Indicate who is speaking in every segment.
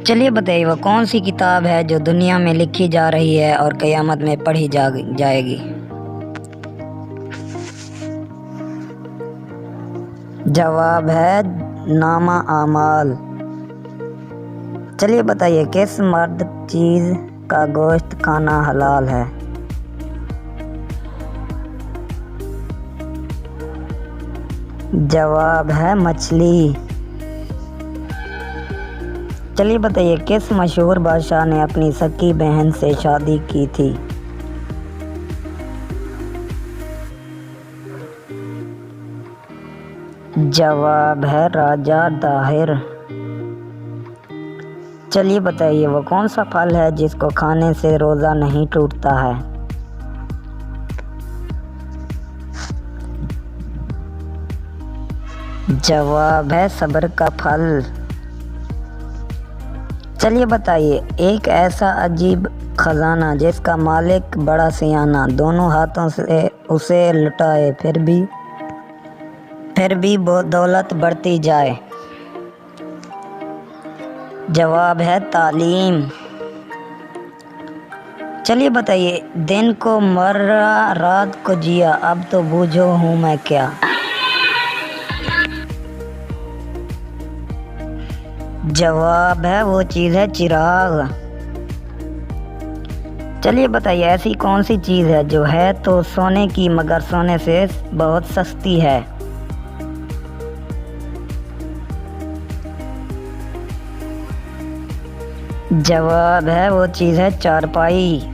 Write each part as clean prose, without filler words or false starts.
Speaker 1: चलिए बताइए वो कौन सी किताब है जो दुनिया में लिखी जा रही है और क़यामत में पढ़ी जाएगी। जवाब है नामा आमाल। चलिए बताइए किस मर्द चीज़ का गोश्त खाना हलाल है। जवाब है मछली। चलिए बताइए किस मशहूर बादशाह ने अपनी सकी बहन से शादी की थी। जवाब है राजा दाहिर। चलिए बताइए वो कौन सा फल है जिसको खाने से रोज़ा नहीं टूटता है। जवाब है सब्र का फल। चलिए बताइए एक ऐसा अजीब खजाना जिसका मालिक बड़ा सियाना, दोनों हाथों से उसे लुटाए फिर भी दौलत बढ़ती जाए। जवाब है तालीम। चलिए बताइए दिन को मरा रात को जिया, अब तो बूझो हूँ मैं क्या। जवाब है वो चीज़ है चिराग। चलिए बताइए ऐसी कौन सी चीज़ है जो है तो सोने की मगर सोने से बहुत सस्ती है। जवाब है वो चीज़ है चारपाई।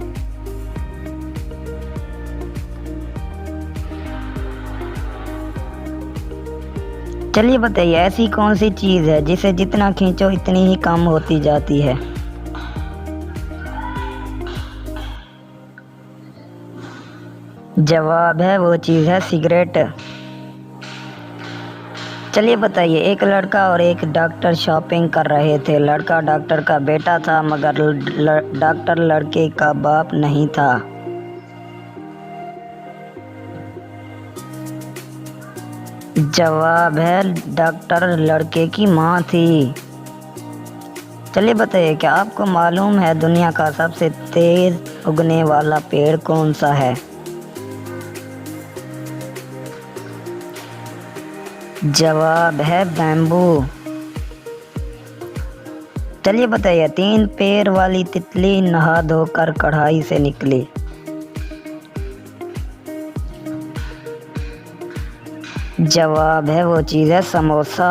Speaker 1: चलिए बताइए ऐसी कौन सी चीज़ है जिसे जितना खींचो इतनी ही कम होती जाती है। जवाब है वो चीज़ है सिगरेट। चलिए बताइए एक लड़का और एक डॉक्टर शॉपिंग कर रहे थे। लड़का डॉक्टर का बेटा था मगर डॉक्टर लड़के का बाप नहीं था। जवाब है डॉक्टर लड़के की माँ थी। चलिए बताइए क्या आपको मालूम है दुनिया का सबसे तेज उगने वाला पेड़ कौन सा है। जवाब है बैम्बू। चलिए बताइए 3 पैर वाली तितली नहा धोकर कढ़ाई से निकली। जवाब है वो चीज़ है समोसा।